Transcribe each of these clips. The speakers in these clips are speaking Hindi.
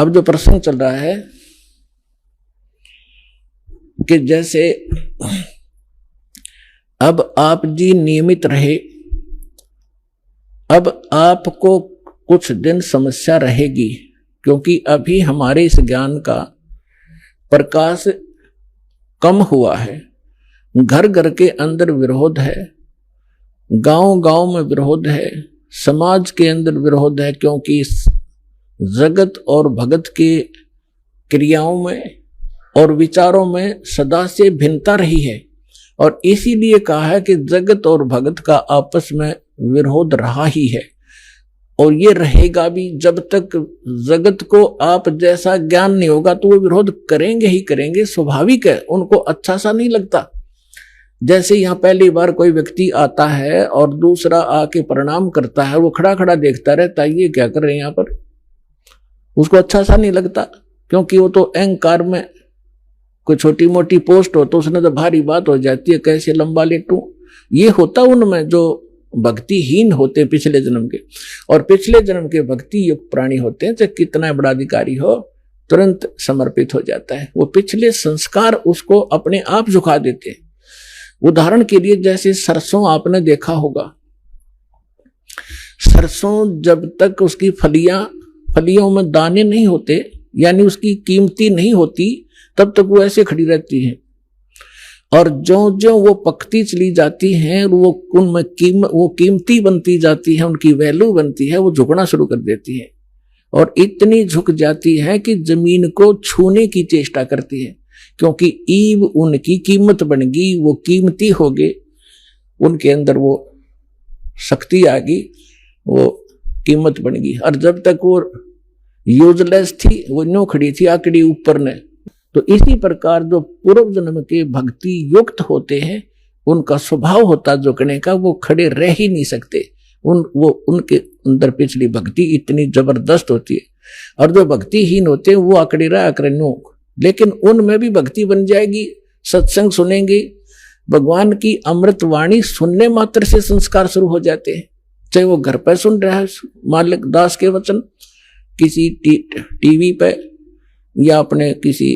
अब जो प्रसंग चल रहा है कि जैसे अब आप जी नियमित रहे, अब आपको कुछ दिन समस्या रहेगी, क्योंकि अभी हमारे इस ज्ञान का प्रकाश कम हुआ है। घर घर के अंदर विरोध है, गांव गांव में विरोध है, समाज के अंदर विरोध है, क्योंकि जगत और भगत के क्रियाओं में और विचारों में सदा से भिन्नता रही है। और इसीलिए कहा है कि जगत और भगत का आपस में विरोध रहा ही है और ये रहेगा भी। जब तक जगत को आप जैसा ज्ञान नहीं होगा तो वो विरोध करेंगे ही करेंगे, स्वाभाविक है, उनको अच्छा सा नहीं लगता। जैसे यहाँ पहली बार कोई व्यक्ति आता है और दूसरा आके प्रणाम करता है, वो खड़ा खड़ा देखता रहता है, ये क्या कर रहे हैं यहाँ पर, उसको अच्छा सा नहीं लगता, क्योंकि वो तो अहंकार में कोई छोटी मोटी पोस्ट हो तो उसने तो भारी बात हो जाती है, कैसे लंबा लेटूं। ये होता उनमें जो भक्तिहीन होते पिछले जन्म के, और पिछले जन्म के भक्ति युक्त प्राणी होते हैं, चाहे कितना बड़ा अधिकारी हो तुरंत समर्पित हो जाता है। वो पिछले संस्कार उसको अपने आप झुका देते हैं। उदाहरण के लिए जैसे सरसों आपने देखा होगा, सरसों जब तक उसकी फलियों में दाने नहीं होते, यानी उसकी कीमती नहीं होती, तब तक वो ऐसे खड़ी रहती है। और जो जो वो पकती चली जाती हैं, वो उनमें वो कीमती बनती जाती है, उनकी वैल्यू बनती है, वो झुकना शुरू कर देती है और इतनी झुक जाती है कि जमीन को छूने की चेष्टा करती है, क्योंकि ईव उनकी कीमत बन गई, वो कीमती हो गए, उनके अंदर वो शक्ति आ गई, वो कीमत बन गई। और जब तक वो यूजलेस थी, वो न्यों खड़ी थी आकड़ी ऊपर ने। तो इसी प्रकार जो पूर्व जन्म के भक्ति युक्त होते हैं, उनका स्वभाव होता झुकने का, वो खड़े रह ही नहीं सकते। उनके अंदर पिछली भक्ति इतनी जबरदस्त होती है। और जो भक्तिहीन होते हैं वो आकड़े रहा न्यों, लेकिन उनमें भी भक्ति बन जाएगी। सत्संग सुनेंगे, भगवान की अमृत वाणी सुनने मात्र से संस्कार शुरू हो जाते हैं। चाहे वो घर पर सुन रहा है मालिक दास के वचन, किसी टीवी पे, या अपने किसी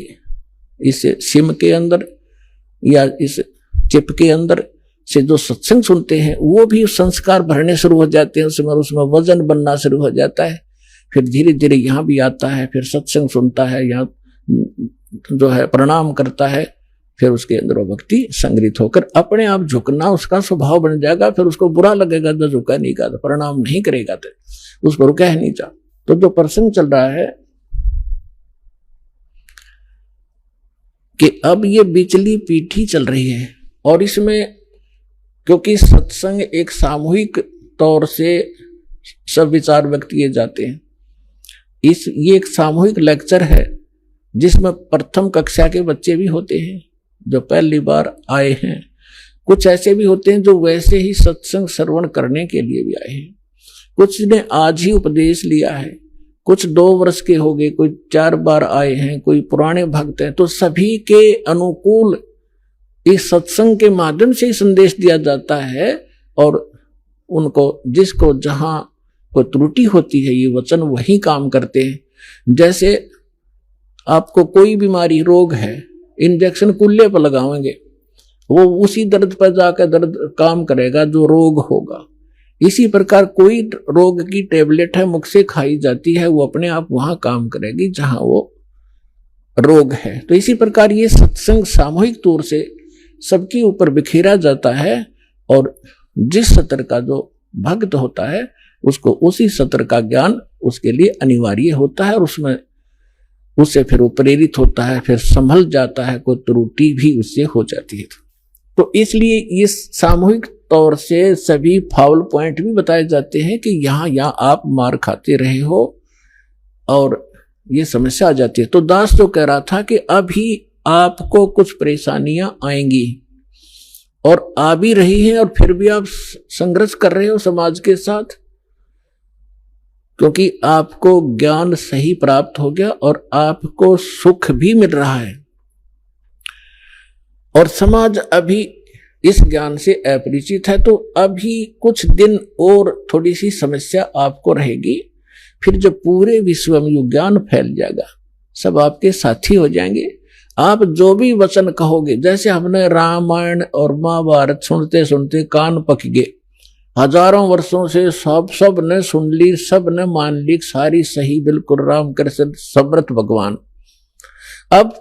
इस सिम के अंदर, या इस चिप के अंदर से जो सत्संग सुनते हैं, वो भी संस्कार भरने शुरू हो जाते हैं, उसमें वजन बनना शुरू हो जाता है। फिर धीरे धीरे यहाँ भी आता है, फिर सत्संग सुनता है, यहाँ जो है प्रणाम करता है, फिर उसके अंदर वो भक्ति संग्रहित होकर अपने आप झुकना उसका स्वभाव बन जाएगा। फिर उसको बुरा लगेगा जो झुका नहीं का, प्रणाम नहीं करेगा, तो उसको रुका ही नहीं जा। तो जो प्रसंग चल रहा है कि अब ये बिचली पीठी चल रही है, और इसमें क्योंकि सत्संग एक सामूहिक तौर से सब विचार व्यक्त किए जाते हैं, ये एक सामूहिक लेक्चर है जिसमें प्रथम कक्षा के बच्चे भी होते हैं जो पहली बार आए हैं, कुछ ऐसे भी होते हैं जो वैसे ही सत्संग श्रवण करने के लिए भी आए हैं, कुछ ने आज ही उपदेश लिया है, कुछ 2 वर्ष के हो गए, कोई 4 बार आए हैं, कोई पुराने भक्त हैं। तो सभी के अनुकूल इस सत्संग के माध्यम से ही संदेश दिया जाता है, और उनको जिसको जहां कोई त्रुटि होती है ये वचन वही काम करते हैं। जैसे आपको कोई बीमारी रोग है, इंजेक्शन कुल्ले पर लगाएंगे, वो उसी दर्द पर जाकर दर्द काम करेगा जो रोग होगा। इसी प्रकार कोई रोग की टेबलेट है, मुख से खाई जाती है, वो अपने आप वहां काम करेगी जहां वो रोग है। तो इसी प्रकार ये सत्संग सामूहिक तौर से सबके ऊपर बिखेरा जाता है, और जिस सत्र का जो भक्त होता है उसको उसी सत्र का ज्ञान उसके लिए अनिवार्य होता है, और उसमें उससे फिर वो प्रेरित होता है, फिर संभल जाता है, कोई त्रुटि भी उससे हो जाती है। तो इसलिए इस सामूहिक तौर से सभी फाउल पॉइंट भी बताए जाते हैं कि यहाँ आप मार खाते रहे हो और ये समस्या आ जाती है। तो दास जो कह रहा था कि अभी आपको कुछ परेशानियां आएंगी, और आ भी रही हैं, और फिर भी आप संघर्ष कर रहे हो समाज के साथ, क्योंकि आपको ज्ञान सही प्राप्त हो गया और आपको सुख भी मिल रहा है, और समाज अभी इस ज्ञान से अपरिचित है। तो अभी कुछ दिन और थोड़ी सी समस्या आपको रहेगी, फिर जब पूरे विश्व में ये ज्ञान फैल जाएगा, सब आपके साथी हो जाएंगे। आप जो भी वचन कहोगे, जैसे हमने रामायण और महाभारत सुनते सुनते कान पक गए, हजारों वर्षों से सब ने सुन ली, सब ने मान ली, सारी सही, बिल्कुल राम कृष्ण समर्थ भगवान। अब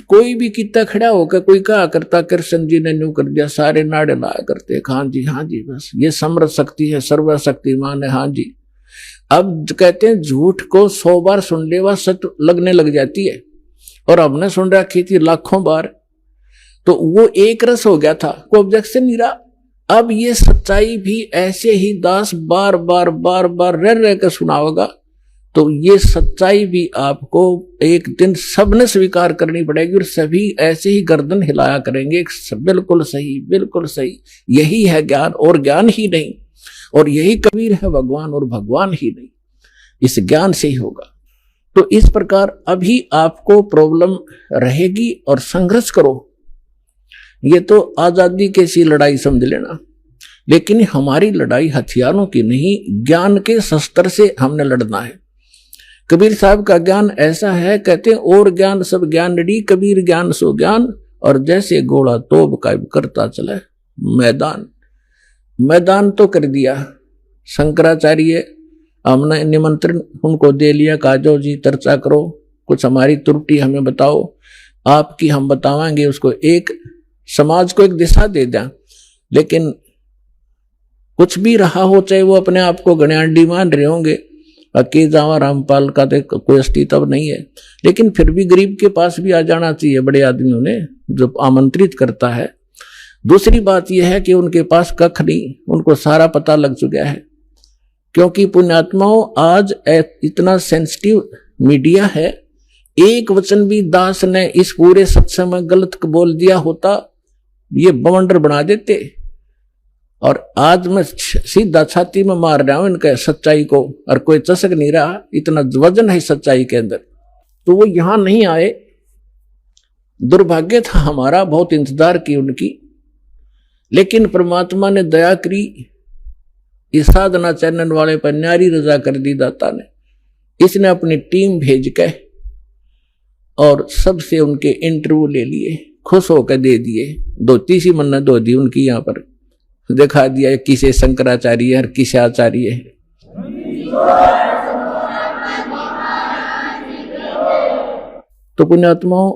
कोई भी कितना खड़ा होकर कोई कहा करता कृष्ण जी ने न्यू कर दिया, सारे नाड़े लाया करते, हाँ जी बस ये समर्थ शक्ति है, सर्वशक्तिमान है, हाँ जी। अब कहते हैं झूठ को 100 बार सुन ले वह सच लगने लग जाती है, और हमने सुन रखी थी लाखों बार, तो वो एक रस हो गया था, कोई ऑब्जेक्शन नहीं रहा। अब ये सच्चाई भी ऐसे ही दास बार बार बार बार रह कर सुनाओगा, तो ये सच्चाई भी आपको एक दिन सबने स्वीकार करनी पड़ेगी, और सभी ऐसे ही गर्दन हिलाया करेंगे, बिल्कुल सही, बिल्कुल सही, यही है ज्ञान, और ज्ञान ही नहीं, और यही कबीर है भगवान, और भगवान ही नहीं, इस ज्ञान से ही होगा। तो इस प्रकार अभी आपको प्रॉब्लम रहेगी, और संघर्ष करो। ये तो आजादी की सी लड़ाई समझ लेना, लेकिन हमारी लड़ाई हथियारों की नहीं, ज्ञान के शस्त्र से हमने लड़ना है। कबीर साहब का ज्ञान ऐसा है, कहते हैं और ज्ञान सब ज्ञान डी, कबीर ज्ञान सो ज्ञान, और जैसे घोड़ा तोब का करता चले मैदान तो कर दिया शंकराचार्य, हमने निमंत्रण उनको दे लिया, कहा जो जी चर्चा करो, कुछ हमारी त्रुटि हमें बताओ, आपकी हम बतावांगे, उसको एक समाज को एक दिशा दे दें। लेकिन कुछ भी रहा हो, चाहे वो अपने आप को गण्याडी मान रहे होंगे, अके जावा रामपाल का तो कोई अस्तित्व नहीं है, लेकिन फिर भी गरीब के पास भी आ जाना चाहिए बड़े आदमियों ने, जो आमंत्रित करता है। दूसरी बात यह है कि उनके पास कख नहीं, उनको सारा पता लग चुका है, क्योंकि पुण्यात्माओं आज इतना सेंसिटिव मीडिया है, एक वचन भी दास ने इस पूरे सत्संग में गलत बोल दिया होता, ये बवंडर बना देते। और आज मैं सीधा छाती में मार रहा हूं इनके सच्चाई को, और कोई चसक नहीं रहा, इतना वजन है सच्चाई के अंदर, तो वो यहां नहीं आए। दुर्भाग्य था हमारा, बहुत इंतजार की उनकी, लेकिन परमात्मा ने दया करी, इस साधना चैनल वाले पर न्यारी रजा कर दी दाता ने। इसने अपनी टीम भेज के और सबसे उनके इंटरव्यू ले लिए, खुश होकर दे दिए, धोती सी मन्नत धो दी उनकी, यहां पर दिखा दिया किसे शंकराचार्य और किसे आचार्य है। तो पुण्यात्माओं,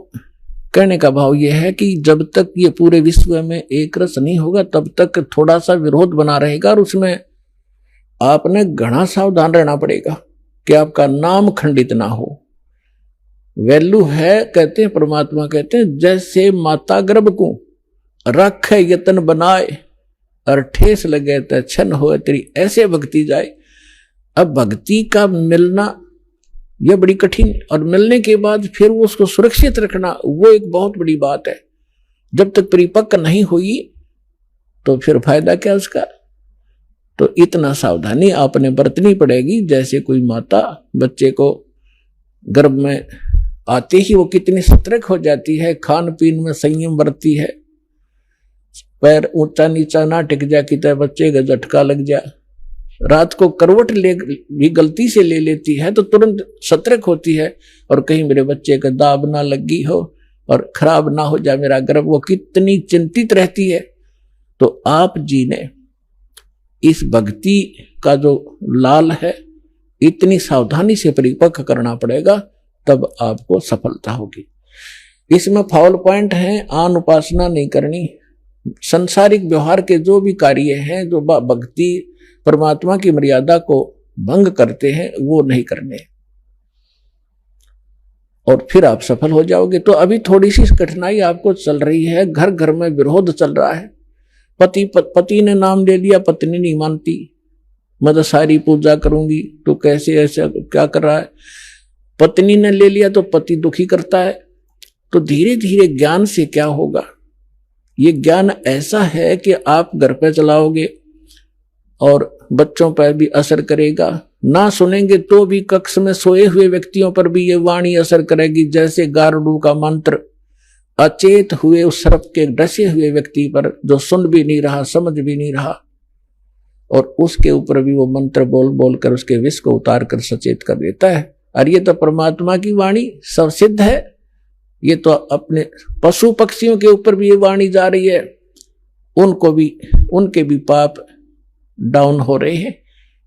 कहने का भाव यह है कि जब तक ये पूरे विश्व में एक रस नहीं होगा, तब तक थोड़ा सा विरोध बना रहेगा, और उसमें आपने घना सावधान रहना पड़ेगा कि आपका नाम खंडित ना हो। वैल्यू है, कहते हैं परमात्मा कहते हैं, जैसे माता गर्भ को रखे यतन बनाए, और ठेस लगे तो छन हो तेरी, ऐसे भक्ति जाए। अब भक्ति का मिलना यह बड़ी कठिन, और मिलने के बाद फिर उसको सुरक्षित रखना, वो एक बहुत बड़ी बात है। जब तक परिपक्व नहीं हुई तो फिर फायदा क्या उसका। तो इतना सावधानी आपने बरतनी पड़ेगी, जैसे कोई माता बच्चे को गर्भ में आते ही वो कितनी सतर्क हो जाती है, खान पीन में संयम बरतती है, पैर ऊंचा नीचा ना टिक जा कि बच्चे का झटका लग जा, रात को करवट ले भी गलती से ले लेती है तो तुरंत सतर्क होती है, और कहीं मेरे बच्चे का दाब ना लगी हो और खराब ना हो जाए मेरा गर्भ, वो कितनी चिंतित रहती है। तो आप जी ने इस भक्ति का जो लाल है, इतनी सावधानी से परिपक्व करना पड़ेगा, तब आपको सफलता होगी। इसमें फाउल पॉइंट है, आन उपासना नहीं करनी, संसारिक व्यवहार के जो भी कार्य हैं जो भक्ति परमात्मा की मर्यादा को भंग करते हैं, वो नहीं करने, और फिर आप सफल हो जाओगे। तो अभी थोड़ी सी कठिनाई आपको चल रही है, घर घर में विरोध चल रहा है। पति ने नाम ले लिया, पत्नी नहीं मानती, मैं तो सारी पूजा करूंगी, तो कैसे ऐसा क्या कर रहा है। पत्नी ने ले लिया तो पति दुखी करता है। तो धीरे धीरे ज्ञान से क्या होगा, ये ज्ञान ऐसा है कि आप घर पे चलाओगे और बच्चों पर भी असर करेगा, ना सुनेंगे तो भी कक्ष में सोए हुए व्यक्तियों पर भी ये वाणी असर करेगी, जैसे गारुड़ का मंत्र अचेत हुए उस सर्प के डसे हुए व्यक्ति पर, जो सुन भी नहीं रहा, समझ भी नहीं रहा, और उसके ऊपर भी वो मंत्र बोल बोल कर उसके विष को उतार कर सचेत कर देता है। और ये तो परमात्मा की वाणी सब सिद्ध है। ये तो अपने पशु पक्षियों के ऊपर भी ये वाणी जा रही है, उनको भी, उनके भी पाप डाउन हो रहे हैं।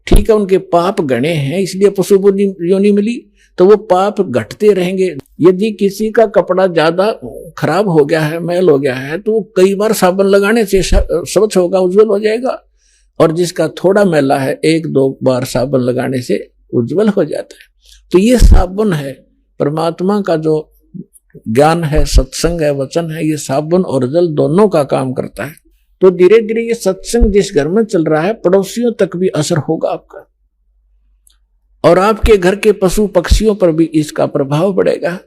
ठीक है, उनके पाप गणे हैं इसलिए पशु योनि मिली, तो वो पाप घटते रहेंगे। यदि किसी का कपड़ा ज्यादा खराब हो गया है, मैल हो गया है, तो वो कई बार साबुन लगाने से स्वच्छ होगा, उज्जवल हो जाएगा। और जिसका थोड़ा मैला है, 1-2 बार साबुन लगाने से उज्जवल हो जाता है। तो ये साबुन है, परमात्मा का जो ज्ञान है, सत्संग है, वचन है, ये साबुन और जल दोनों का काम करता है। तो धीरे धीरे ये सत्संग जिस घर में चल रहा है, पड़ोसियों तक भी असर होगा आपका, और आपके घर के पशु पक्षियों पर भी इसका प्रभाव पड़ेगा।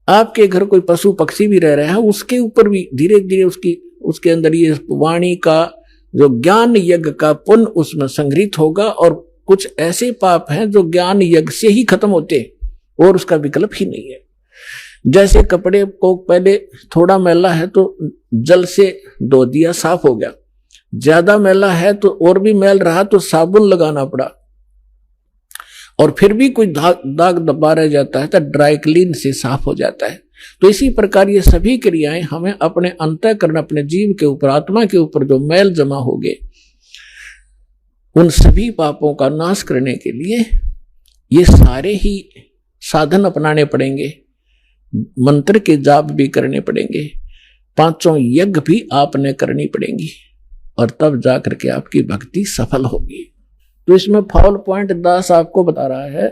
आपके घर कोई पशु पक्षी भी रह रहा है, उसके ऊपर भी धीरे धीरे उसके अंदर ये वाणी का जो ज्ञान यज्ञ का पुण्य उसमें संग्रहित होगा। और कुछ ऐसे पाप हैं जो ज्ञान यज्ञ से ही खत्म होते हैं और उसका विकल्प ही नहीं है। जैसे कपड़े को पहले थोड़ा मैला है तो जल से धो दिया, साफ हो गया। ज्यादा मैला है तो और भी मैल रहा तो साबुन लगाना पड़ा, और फिर भी कोई दाग दबा रह जाता है तो ड्राई क्लीन से साफ हो जाता है। तो इसी प्रकार ये सभी क्रियाएं हमें अपने अंतःकरण, अपने जीव के ऊपर, आत्मा के ऊपर जो मैल जमा हो गए, उन सभी पापों का नाश करने के लिए ये सारे ही साधन अपनाने पड़ेंगे। मंत्र के जाप भी करने पड़ेंगे, 5 यज्ञ भी आपने करनी पड़ेंगी, और तब जाकर के आपकी भक्ति सफल होगी। तो इसमें फॉल पॉइंट दास आपको बता रहा है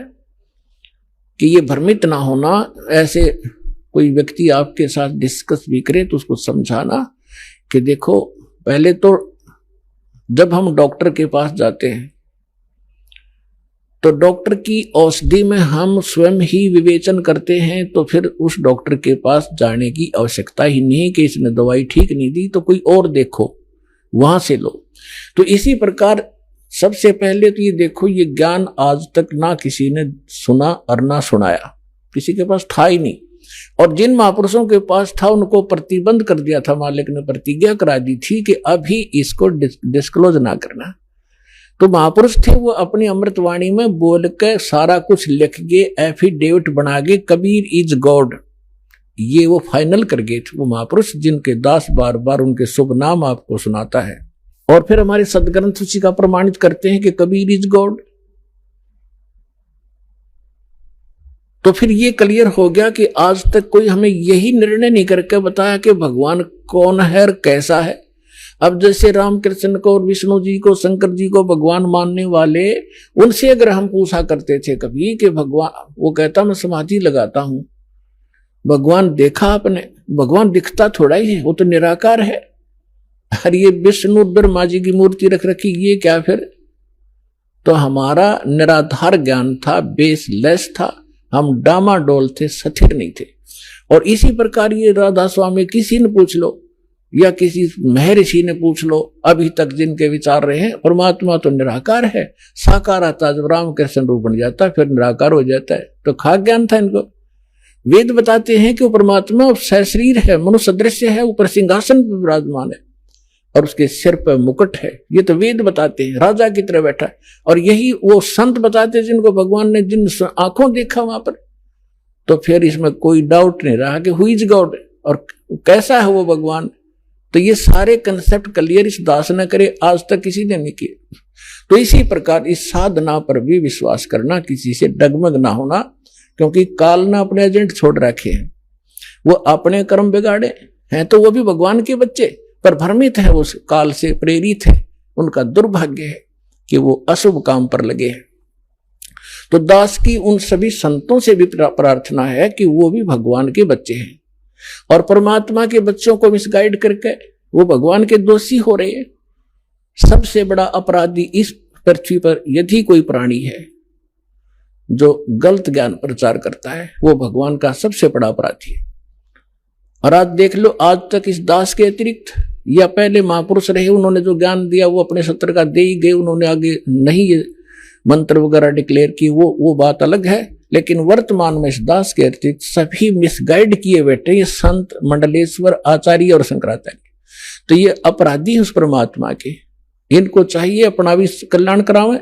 कि ये भ्रमित ना होना। ऐसे कोई व्यक्ति आपके साथ डिस्कस भी करे तो उसको समझाना कि देखो, पहले तो जब हम डॉक्टर के पास जाते हैं तो डॉक्टर की औषधि में हम स्वयं ही विवेचन करते हैं, तो फिर उस डॉक्टर के पास जाने की आवश्यकता ही नहीं कि इसने दवाई ठीक नहीं दी तो कोई और देखो, वहां से लो। तो इसी प्रकार सबसे पहले तो ये देखो, ये ज्ञान आज तक ना किसी ने सुना और ना सुनाया, किसी के पास था ही नहीं। और जिन महापुरुषों के पास था उनको प्रतिबंध कर दिया था, मालिक ने प्रतिज्ञा करा दी थी कि अभी इसको डिस्क्लोज ना करना। तो महापुरुष थे, वो अपनी अमृतवाणी में बोल के सारा कुछ लिख के एफिडेविट बना के कबीर इज गॉड, ये वो फाइनल कर गए थे वो महापुरुष, जिनके दास बार बार उनके शुभ नाम आपको सुनाता है। और फिर हमारे सदग्रंथ उसी का प्रमाणित करते हैं कि कबीर इज गॉड। तो फिर ये क्लियर हो गया कि आज तक कोई हमें यही निर्णय नहीं करके बताया कि भगवान कौन है और कैसा है। अब जैसे रामकृष्ण को और विष्णु जी को, शंकर जी को भगवान मानने वाले, उनसे अगर हम पूछा करते थे कभी कि भगवान, वो कहता मैं समाधि लगाता हूं, भगवान देखा आपने? भगवान दिखता थोड़ा ही है, वो तो निराकार है। अरे ये विष्णु ब्रह्मा जी की मूर्ति रख रखी, ये क्या फिर? तो हमारा निराधार ज्ञान था, बेसलेस था, हम डामाडोल थे, स्थिर नहीं थे। और इसी प्रकार ये राधा स्वामी किसी ने पूछ लो या किसी महर्षि ने पूछ लो, अभी तक जिनके विचार रहे हैं, परमात्मा तो निराकार है। साकार आता जब रामकृष्ण रूप बन जाता है फिर निराकार हो जाता है। तो खाक ज्ञान था इनको। वेद बताते हैं कि वो परमात्मा सशरीर है, मनुष्य दृश्य है, ऊपर सिंहासन पर विराजमान है और उसके सिर पर मुकुट है। ये तो वेद बताते हैं, राजा की तरह बैठा है। और यही वो संत बताते हैं जिनको भगवान ने जिन आंखों देखा वहां पर। तो फिर इसमें कोई डाउट नहीं रहा कि हु इज गॉड और कैसा है वो भगवान। तो ये सारे कंसेप्ट क्लियर इस दास ने करे, आज तक किसी ने नहीं किए। तो इसी प्रकार इस साधना पर भी विश्वास करना, किसी से डगमग ना होना, क्योंकि काल ने अपने एजेंट छोड़ रखे हैं। वो अपने कर्म बिगाड़े हैं तो वो भी भगवान के बच्चे, पर भ्रमित है, उस काल से प्रेरित है। उनका दुर्भाग्य है कि वो अशुभ काम पर लगे हैं। तो दास की उन सभी संतों से भी प्रार्थना है कि वो भी भगवान के बच्चे हैं और परमात्मा के बच्चों को मिसगाइड करके वो भगवान के दोषी हो रहे हैं। सबसे बड़ा अपराधी इस पृथ्वी पर यदि कोई प्राणी है जो गलत ज्ञान प्रचार करता है, वो भगवान का सबसे बड़ा अपराधी है। और आज देख लो, आज तक इस दास के अतिरिक्त या पहले महापुरुष रहे, उन्होंने जो ज्ञान दिया वो अपने सत्र का दे ही गए, उन्होंने आगे नहीं ये मंत्र वगैरह डिक्लेयर की, वो बात अलग है। लेकिन वर्तमान में इस दास के अतिरिक्त सभी मिसगाइड किए बैठे ये संत, मंडलेश्वर, आचार्य और शंकराचार्य। तो ये अपराधी उस परमात्मा के, इनको चाहिए अपना भी कल्याण करावें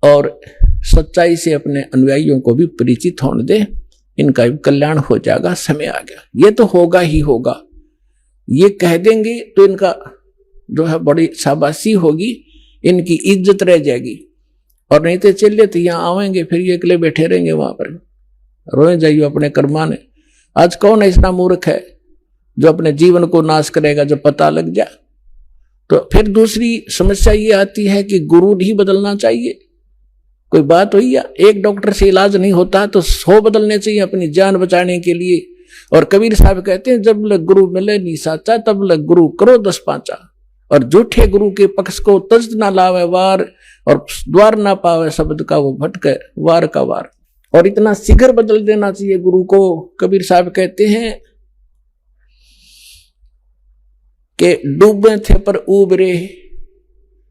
और सच्चाई से अपने अनुयायियों को भी परिचित होने दे, इनका भी कल्याण हो जाएगा। समय आ गया, ये तो होगा ही होगा। ये कह देंगे तो इनका जो है बड़ी शाबाशी होगी, इनकी इज्जत रह जाएगी। और नहीं तो चलिए तो यहाँ आवेंगे, फिर ये अकेले बैठे रहेंगे वहां पर, रोए जाइए अपने कर्माने। आज कौन ऐसा मूर्ख है जो अपने जीवन को नाश करेगा जब पता लग जाए? तो फिर दूसरी समस्या ये आती है कि गुरु नहीं बदलना चाहिए। कोई बात हुई या एक डॉक्टर से इलाज नहीं होता तो 100 बदलने चाहिए अपनी जान बचाने के लिए। और कबीर साहब कहते हैं, जब लग गुरु मिले नी साचा, तब लग गुरु करो 10 पांचा। और झूठे गुरु के पक्ष को तज ना लावे वार, और द्वार ना पावे शब्द का वो भटके वार का वार। और इतना शीघ्र बदल देना चाहिए गुरु को। कबीर साहब कहते हैं कि डूबे थे पर उबरे,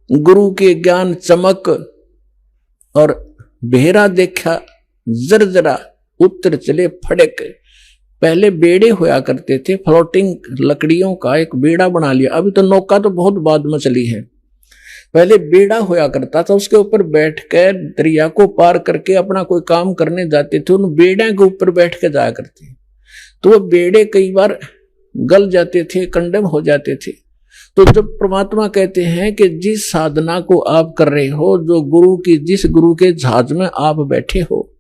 गुरु के ज्ञान चमक, और बेहरा देखा जरजरा, उत्तर चले फड़क। पहले बेड़े होया करते थे, फ्लोटिंग लकड़ियों का एक बेड़ा बना लिया। अभी तो नौका तो बहुत बाद में चली है। पहले बेड़ा होया करता था, उसके ऊपर बैठकर दरिया को पार करके अपना कोई काम करने जाते थे, उन बेड़े के ऊपर बैठ के जाया करते। तो वो बेड़े कई बार गल जाते थे, कंडम हो जाते थे। तो जब परमात्मा कहते हैं कि जिस साधना को आप कर रहे हो, जो गुरु की, जिस गुरु के जहाज में आप बैठे हो,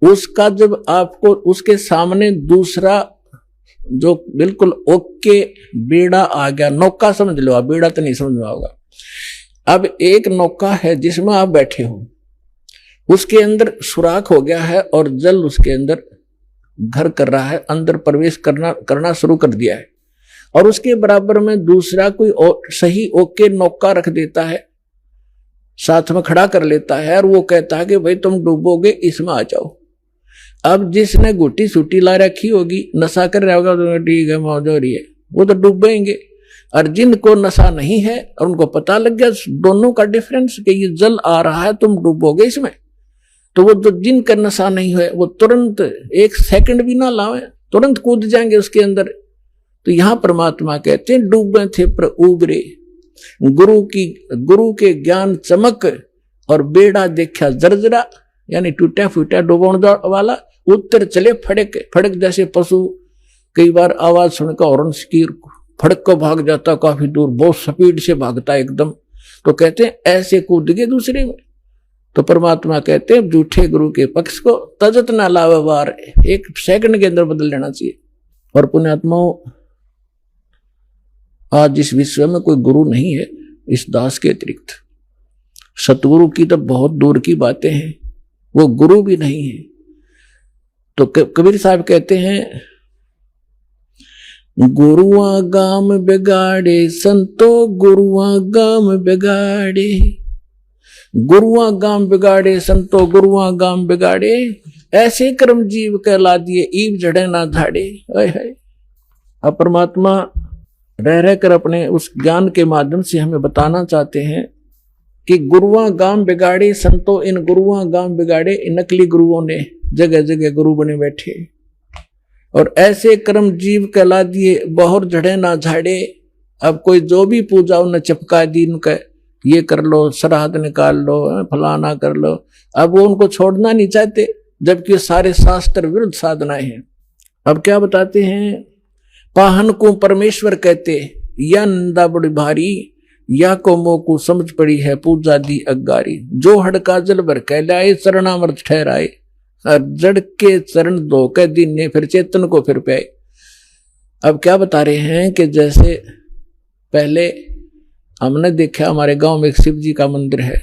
उसका जब आपको उसके सामने दूसरा जो बिल्कुल ओके बेड़ा आ गया, नौका समझ लो आप, बेड़ा तो नहीं समझ में होगा। अब एक नौका है जिसमें आप बैठे हो, उसके अंदर सुराख हो गया है और जल उसके अंदर घर कर रहा है, अंदर प्रवेश करना शुरू कर दिया है। और उसके बराबर में दूसरा कोई सही ओके नौका रख देता है, साथ में खड़ा कर लेता है, और वो कहता है कि भाई तुम डूबोगे, इसमें आ जाओ। अब जिसने गुटी सूटी ला रखी होगी, नशा कर रहा होगा, तो ठीक है मौज हो रही है, वो तो डूबेंगे। और जिनको नशा नहीं है और उनको पता लग गया दोनों का डिफरेंस कि ये जल आ रहा है, तुम डूबोगे इसमें, तो वो जो जिनका नशा नहीं है वो तुरंत 1 सेकंड भी ना लावे, तुरंत कूद जाएंगे उसके अंदर। तो यहां परमात्मा कहते हैं, डूबे थे पर उबरे, गुरु के ज्ञान चमक, और बेड़ा देखा जर्जरा, यानी टूटा फूटा डूबण वाला, उत्तर चले फड़क। फड़क जैसे पशु कई बार आवाज सुनकर हॉर्न की फड़क को भाग जाता, काफी दूर बहुत स्पीड से भागता एकदम। तो कहते हैं ऐसे कूद गए दूसरे में। तो परमात्मा कहते हैं झूठे गुरु के पक्ष को तजत ना लावे वार, 1 सेकंड के अंदर बदल लेना चाहिए। और पुण्यात्माओं, आज इस विश्व में कोई गुरु नहीं है इस दास के अतिरिक्त। सतगुरु की तो बहुत दूर की बातें हैं, वो गुरु भी नहीं है। तो कबीर साहब कहते हैं, गुरुआ गाम बिगाड़े संतो, गुरुआ गाम बिगाड़े, गुरुआ गाम बिगाड़े संतो, गुरुआ गाम बिगाड़े, ऐसे कर्म जीव कहला दिए, ईब जड़े ना झाड़े। अब परमात्मा रह रहकर अपने उस ज्ञान के माध्यम से हमें बताना चाहते हैं कि गुरुआ गाम बिगाड़े संतो, इन गुरुआ गाम बिगाड़े, इन नकली गुरुओं ने जगह जगह गुरु बने बैठे, और ऐसे कर्म जीव कहला दिए, बहुर झड़े ना झाड़े। अब कोई जो भी पूजा उन्हें चिपका दी, उनका ये कर लो, श्राद्ध निकाल लो, फलाना कर लो। अब वो उनको छोड़ना नहीं चाहते, जबकि सारे शास्त्र विरुद्ध साधनाएं हैं। अब क्या बताते हैं, पाहन को परमेश्वर कहते, या नंदा बड़ी भारी, या को मोकू समझ पड़ी है पूजा दी अगारी। जो हड़का जल भर कह लाए, चरणामृत ठहराए, और जड़ के चरण धो के दिन ने, फिर चेतन को फिर पाए। अब क्या बता रहे हैं कि जैसे पहले हमने देखा, हमारे गांव में एक शिव जी का मंदिर है,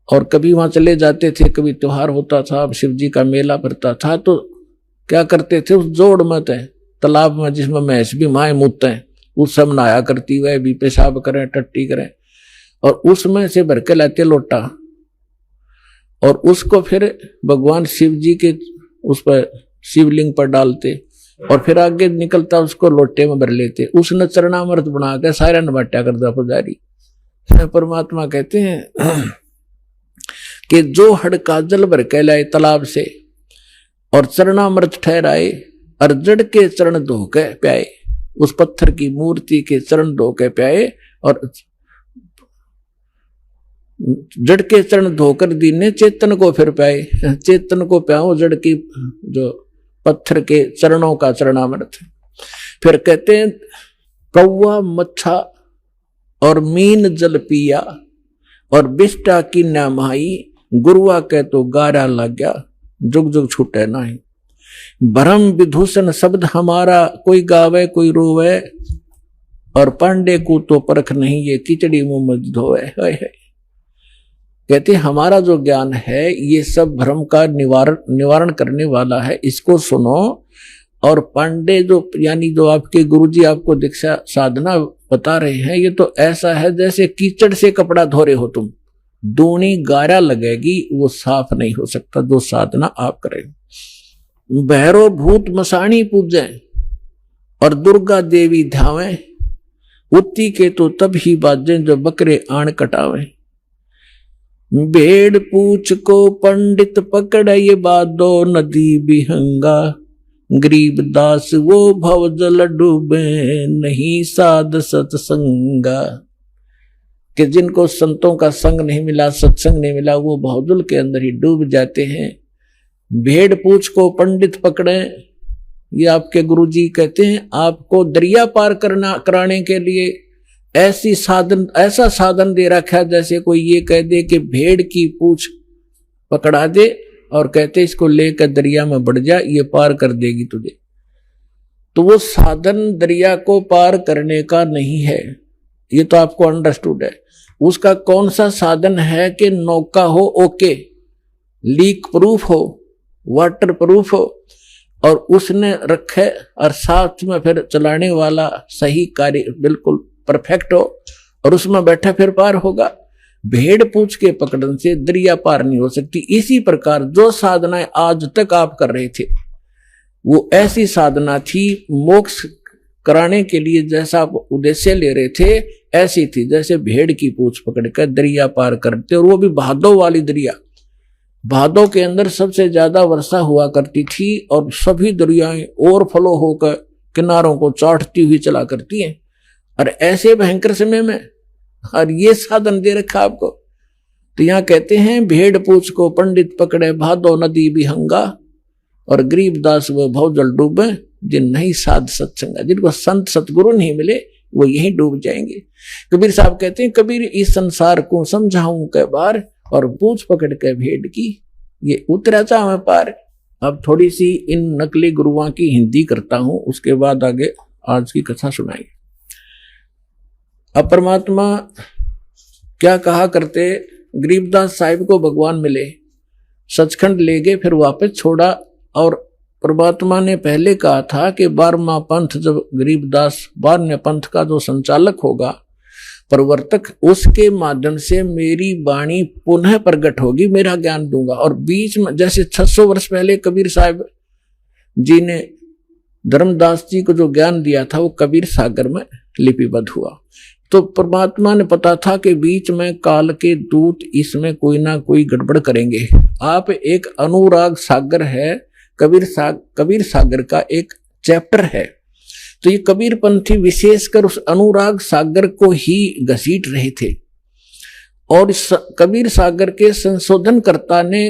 और कभी वहां चले जाते थे, कभी त्योहार होता था, शिव जी का मेला भरता था, तो क्या करते थे, उस जोड़ मत है तालाब में जिसमें भैंस भी माए मूतते हैं, उस सब नहाया करती, वह भी पेशाब करें, टट्टी करें, और उसमें से भर के लाते लोटा, और उसको फिर भगवान शिव जी के उस पर शिवलिंग पर डालते, और फिर आगे निकलता उसको लोटे में भर लेते। उसने चरणामृत बना के सारा नबाटा करता पुजारी। परमात्मा कहते हैं कि जो हड़का जल भर के लाए तालाब से, और चरणामृत ठहराए, और जड़ के चरण धो के प्याए, उस पत्थर की मूर्ति के चरण धो के प्याए, और जड़ के चरण धोकर दीने चेतन को फिर पाए, चेतन को प्याओ जड़ की जो पत्थर के चरणों का चरणामृत। फिर कहते हैं कौवा मच्छा और मीन जल पिया और बिष्टा की नमाई, गुरुआ के तो गारा लग गया जुग जुग छूटे नहीं। भरम विभूषण शब्द हमारा, कोई गावे कोई रोवे, और पांडे को तो परख नहीं ये खिचड़ी मुंह में धोवे। कहते हमारा जो ज्ञान है ये सब भ्रम का निवारण करने वाला है, इसको सुनो। और पांडे जो यानी जो आपके गुरुजी आपको दीक्षा साधना बता रहे हैं, ये तो ऐसा है जैसे कीचड़ से कपड़ा धो रहे हो तुम, दूनी गारा लगेगी, वो साफ नहीं हो सकता जो साधना आप करें। भैरव भूत मसाणी पूजे और दुर्गा देवी ध्यावे, उत्ती के तो तब ही बाजे जो बकरे आण कटावे। भेड़ पूछ को पंडित पकड़े ये बादो नदी बिहंगा, गरीब दास वो भव जल डूबे नहीं साध सत्संगा। कि जिनको संतों का संग नहीं मिला, सत्संग नहीं मिला, वो भवजल के अंदर ही डूब जाते हैं। भेड़ पूछ को पंडित पकड़े, ये आपके गुरुजी कहते हैं आपको दरिया पार कराने के लिए ऐसा साधन दे रखा है जैसे कोई ये कह दे कि भेड़ की पूछ पकड़ा दे और कहते इसको लेकर दरिया में बढ़ जा, ये पार कर देगी तुझे। तो वो साधन दरिया को पार करने का नहीं है, ये तो आपको अंडरस्टूड है। उसका कौन सा साधन है कि नौका हो ओके, लीक प्रूफ हो, वाटर प्रूफ हो, और उसने रखे और साथ में फिर चलाने वाला सही कार्य बिल्कुल परफेक्ट हो, और उसमें बैठा फिर पार होगा। भेड़ पूछ के पकड़न से दरिया पार नहीं हो सकती। इसी प्रकार जो साधनाएं आज तक आप कर रहे थे वो ऐसी साधना थी, मोक्ष कराने के लिए जैसा आप उद्देश्य ले रहे थे ऐसी थी जैसे भेड़ की पूछ पकड़कर दरिया पार करते, और वो भी भादो वाली दरिया। भादो के अंदर सबसे ज्यादा वर्षा हुआ करती थी और सभी दरियाएं ओवरफ्लो होकर किनारों को चाटती हुई चला करती हैं, और ऐसे भयंकर समय में और ये साधन दे रखा आपको। तो यहां कहते हैं भेड़ पूछ को पंडित पकड़े भादो नदी बिहंगा, और गरीब दास वो भवजल डूबे जिन नहीं साध सत्संगा। जिनको संत सतगुरु नहीं मिले वो यहीं डूब जाएंगे। कबीर साहब कहते हैं कबीर इस संसार को समझाऊं के बार, और पूछ पकड़ के भेड़ की ये उतरा चाहे पार। अब थोड़ी सी इन नकली गुरुओं की हिंदी करता हूं, उसके बाद आगे आज की कथा सुनाएंगे। अब परमात्मा क्या कहा करते, गरीबदास साहिब को भगवान मिले, सचखंड ले गए, फिर वापस छोड़ा। और परमात्मा ने पहले कहा था कि 12वां पंथ जब गरीबदास 12वें पंथ का जो संचालक होगा, प्रवर्तक, उसके माध्यम से मेरी वाणी पुनः प्रकट होगी, मेरा ज्ञान दूंगा। और बीच में जैसे 600 वर्ष पहले कबीर साहब जी ने धर्मदास जी को जो ज्ञान दिया था वो कबीर सागर में लिपिबद्ध हुआ। तो परमात्मा ने पता था कि बीच में काल के दूत इसमें कोई ना कोई गड़बड़ करेंगे। आप एक अनुराग सागर है, कबीर सागर का एक चैप्टर है। तो ये कबीर पंथी विशेषकर उस अनुराग सागर को ही घसीट रहे थे। और कबीर सागर के संशोधनकर्ता ने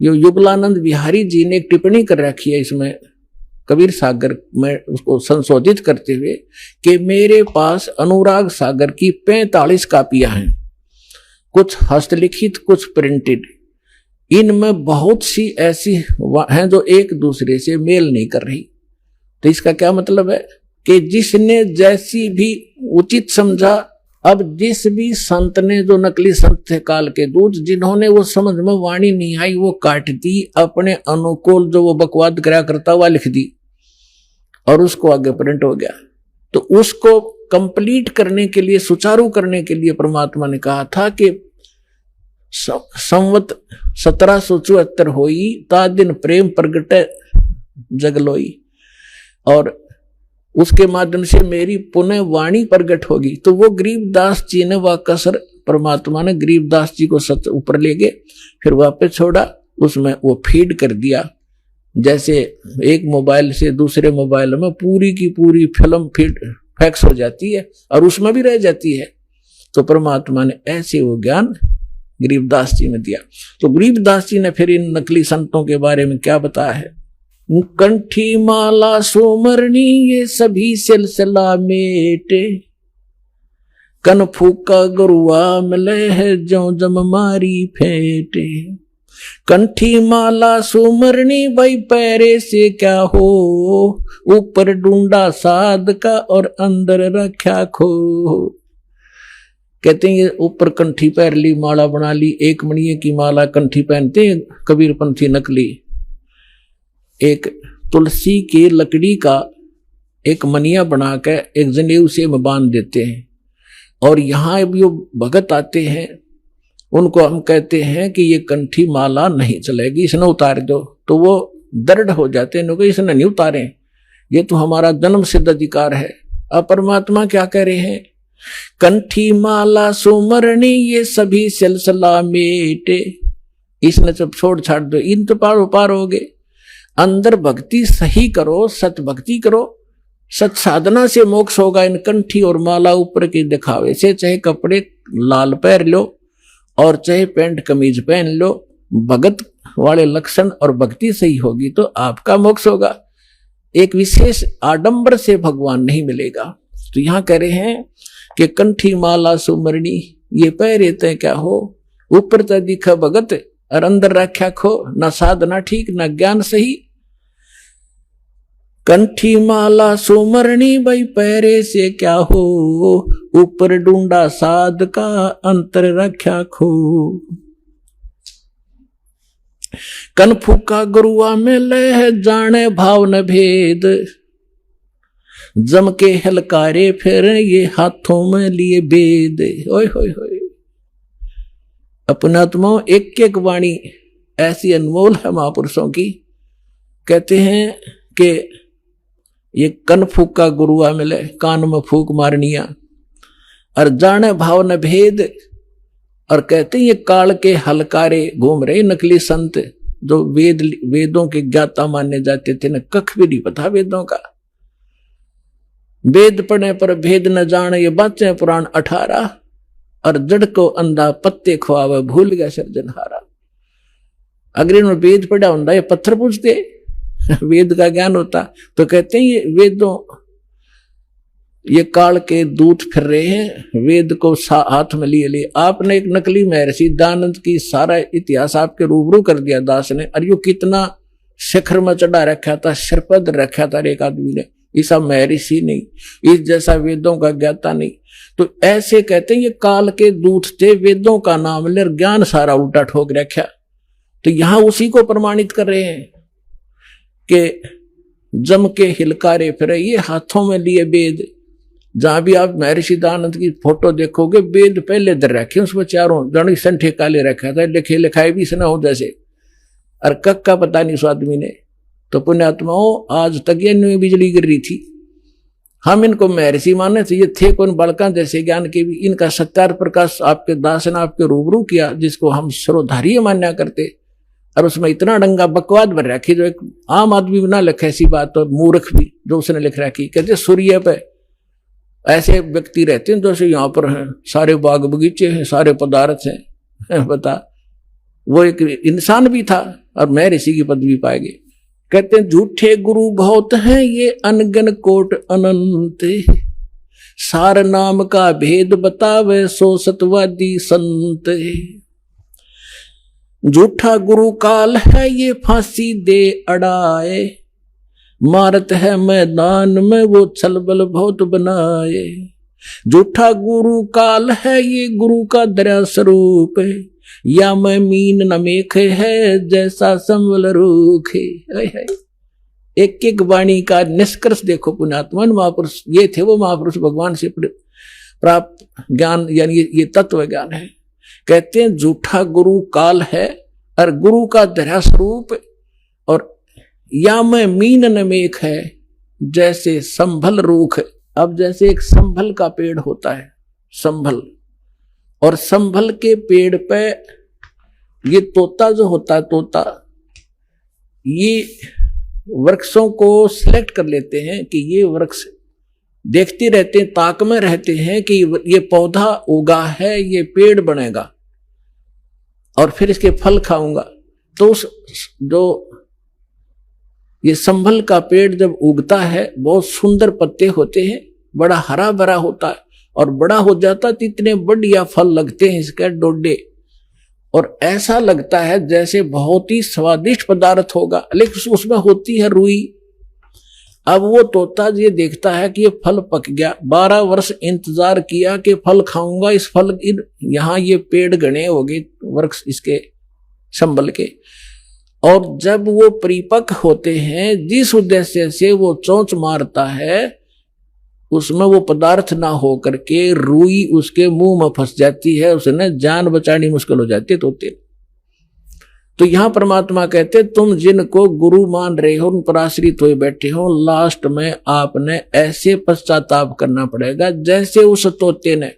जो युगलानंद बिहारी जी ने एक टिप्पणी कर रखी है इसमें कबीर सागर में, उसको संशोधित करते हुए कि मेरे पास अनुराग सागर की 45 कापियां हैं, कुछ हस्तलिखित कुछ प्रिंटेड। इनमें बहुत सी ऐसी हैं जो एक दूसरे से मेल नहीं कर रही। तो इसका क्या मतलब है कि जिसने जैसी भी उचित समझा, अब जिस भी संत ने, जो नकली संत थे काल के दूत, जिन्होंने वो समझ में वाणी नहीं आई वो काट दी, अपने अनुकूल जो वो बकवाद करा करता हुआ लिख दी और उसको आगे प्रिंट हो गया। तो उसको कंप्लीट करने के लिए, सुचारू करने के लिए परमात्मा ने कहा था कि संवत 1774 होई ता दिन प्रेम प्रगटे जगलोई, और उसके माध्यम से मेरी पुनः वाणी प्रगट होगी। तो वो गरीबदास जी ने वह कसर, परमात्मा ने गरीबदास जी को सच ऊपर ले गए, फिर वापस छोड़ा, उसमें वो फीड कर दिया। जैसे एक मोबाइल से दूसरे मोबाइल में पूरी की पूरी फिल्म फीड फैक्स हो जाती है और उसमें भी रह जाती है, तो परमात्मा ने ऐसे वो ज्ञान गरीबदास जी ने दिया। तो गरीबदास जी ने फिर इन नकली संतों के बारे में क्या बताया है? कंठी माला सुमरनी ये सभी सिलसिला मेटे, कन फूका गुरुआ मिले है जो जम मारी फेंटे। कंठी माला सुमरनी भाई पैरे से क्या हो, ऊपर ढूंढा साध का और अंदर रखा खो। कहते हैं ये ऊपर कंठी पैर ली, माला बना ली, एक मणिये की माला कंठी पहनते हैं कबीरपंथी नकली। एक तुलसी की लकड़ी का एक मनिया बनाकर एक जनेऊ से बांध देते हैं, और यहाँ जो भगत आते हैं उनको हम कहते हैं कि ये कंठी माला नहीं चलेगी, इसने उतार दो। तो वो दृढ़ हो जाते हैं, इसने नहीं उतारे, ये तो हमारा जन्म सिद्ध अधिकार है। अब परमात्मा क्या कह रहे हैं? कंठी माला सुमरनी ये सभी सिलसिला मेटे, इसने जब छोड़ छाड़ दो इन तो पार हो गए। अंदर भक्ति सही करो, सत भक्ति करो, सत साधना से मोक्ष होगा। इन कंठी और माला ऊपर के दिखावे से, चाहे कपड़े लाल पहन लो और चाहे पैंट कमीज पहन लो, भगत वाले लक्षण और भक्ति सही होगी तो आपका मोक्ष होगा। एक विशेष आडंबर से भगवान नहीं मिलेगा। तो यहां कह रहे हैं कि कंठी माला सुमरनी ये पहरे ते क्या हो, ऊपर तो दिखा भगत और अंदर रख्या खो, न साधना ठीक न ज्ञान सही। कंठी माला सुमरनी भाई पैरे से क्या हो, ऊपर ढूंढा साध का अंतर रख्या खो। कन फूका गुरुआ में लह जाने भाव न भेद, जम के हलकारे फिर ये हाथों में लिए बेद। ओए होए होए, अपनात्मा एक एक वाणी ऐसी अनमोल है महापुरुषों की। कहते हैं कि ये कन फूका गुरुआ मिले, कान में फूक मारनिया, और जाने भाव न भेद। और कहते हैं ये काल के हलकारे घूम रहे नकली संत, जो वेदों के ज्ञाता माने जाते थे, न कख भी नहीं पता वेदों का। वेद पढ़ने पर भेद न जाने ये बातें पुराण 18, और जड़ को अंधा पत्ते खुआवे भूल गया सृजनहारा। अगर इन्होंने वेद पढ़ा होता ये पत्थर पूछते, वेद का ज्ञान होता। तो कहते हैं ये वेदों, ये काल के दूत फिर रहे हैं, वेद को हाथ में लिए। आपने एक नकली महर्षि दयानंद की सारा इतिहास आपके रूबरू कर दिया दास ने, और यो कितना शिखर में चढ़ा रखा था, सिरपद रखा था एक आदमी ने। ऐसा महर्षि नहीं, इस जैसा वेदों का ज्ञाता नहीं। तो ऐसे कहते हैं ये काल के दूत थे, वेदों का नाम ले ज्ञान सारा उल्टा ठोक रखा। तो यहां उसी को प्रमाणित कर रहे हैं कि जम के हिलकारे फिरे ये हाथों में लिए वेद। जहां भी आप महर्षि दयानंद की फोटो देखोगे, वेद पहले दर रखे, उसमें चारों जड़ संठे काले रखा था, लिखे लिखाए भी इसने हो जैसे, और कक का पता नहीं उस आदमी ने। तो पुण्यात्माओं आज तक ये न्यू बिजली गिर रही थी। हम इनको महर्षि माने थे, ये थे कौन बालका जैसे ज्ञान के भी। इनका सत्यार प्रकाश आपके दास ने आपके रूबरू किया, जिसको हम सर्वधारीय मान्या करते, और उसमें इतना डंगा बकवाद भर रखी जो एक आम आदमी भी ना लिखे ऐसी बात, और मूर्ख भी जो उसने लिख रखी। कहते सूर्य पे ऐसे व्यक्ति रहते हैं जैसे यहाँ पर हैं, सारे बाग बगीचे हैं, सारे पदार्थ हैं, बता। वो एक इंसान भी था और मैं ऋषि की पदवी पाएगी। कहते हैं झूठे गुरु बहुत हैं ये अनगन कोट अनंत, सार नाम का भेद बतावे सो सतवादी संत। झूठा गुरु काल है ये फांसी दे अड़ाए, मारत है मैदान में वो छलबल बहुत बनाए। झूठा गुरु काल है ये गुरु का दया स्वरूप, या मैं मीन न मेख है जैसा संवल रूख। एक एक वाणी का निष्कर्ष देखो पुण्यात्मन महापुरुष ये थे, वो महापुरुष भगवान से प्राप्त ज्ञान, यानी ये तत्व ज्ञान है। कहते हैं झूठा गुरु काल है और गुरु का दया स्वरूप, और या मैं मीन न मेख है जैसे संभल रूख। अब जैसे एक संभल का पेड़ होता है, संभल, और संभल के पेड़ पे ये तोता जो होता है, तोता ये वृक्षों को सिलेक्ट कर लेते हैं कि ये वृक्ष देखते रहते हैं, ताक में रहते हैं कि ये पौधा उगा है, ये पेड़ बनेगा और फिर इसके फल खाऊंगा। तो जो ये संभल का पेड़ जब उगता है, बहुत सुंदर पत्ते होते हैं, बड़ा हरा भरा होता है और बड़ा हो जाता तो इतने बढ़िया फल लगते हैं इसके डोडे, और ऐसा लगता है जैसे बहुत ही स्वादिष्ट पदार्थ होगा, लेकिन उसमें होती है रुई। अब वो तोता ये देखता है कि ये फल पक गया, 12 वर्ष इंतजार किया कि फल खाऊंगा, इस फल यहाँ ये पेड़ घने हो गए वृक्ष इसके संभल के, और जब वो परिपक्व होते हैं, जिस उद्देश्य से वो चोंच मारता है, उसमें वो पदार्थ ना हो करके रुई उसके मुंह में फंस जाती है, उसने जान बचानी मुश्किल हो जाती है तोते। तो यहां परमात्मा कहते तुम जिनको गुरु मान रहे हो, उन पर आश्रित हुए बैठे हो, लास्ट में आपने ऐसे पश्चाताप करना पड़ेगा जैसे उस तोते ने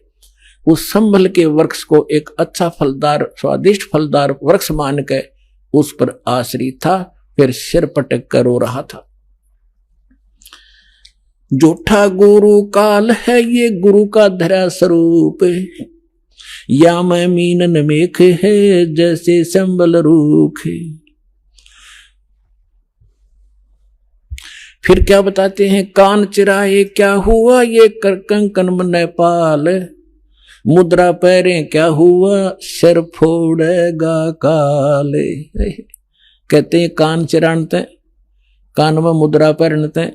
उस संभल के वृक्ष को एक अच्छा फलदार स्वादिष्ट फलदार वृक्ष मान के उस पर आश्रित था, फिर सिर पटक कर रो रहा था। झूठा गुरु काल है ये गुरु का धरा स्वरूप, या मैं मीनन मेख है जैसे संबल रूख। फिर क्या बताते हैं, कान चिराए क्या हुआ ये कर कंकन मन पाल, मुद्रा पैरे क्या हुआ सिर फोड़ेगा काले। कहते हैं कान चिरानते, कान में मुद्रा पहनते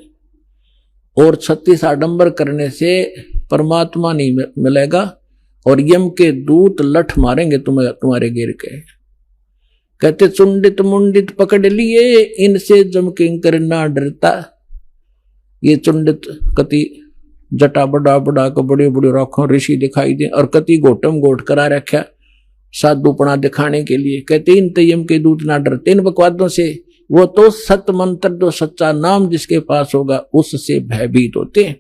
और 36 आडंबर करने से परमात्मा नहीं मिलेगा, और यम के दूत लठ मारेंगे तुम्हें तुम्हारे गिर के। कहते चुंडित मुंडित पकड़ लिए इनसे जम किंकर ना डरता। ये चुंडित कति जटा बड़ा बड़ा को बड़े बड़े राखों ऋषि दिखाई दे, और कति गोटम गोट करा रखा साधुपना दिखाने के लिए। कहते इन यम के दूत ना डरते इन बकवादों से, वो तो सत मंत्र जो सच्चा नाम जिसके पास होगा उससे भयभीत होते हैं।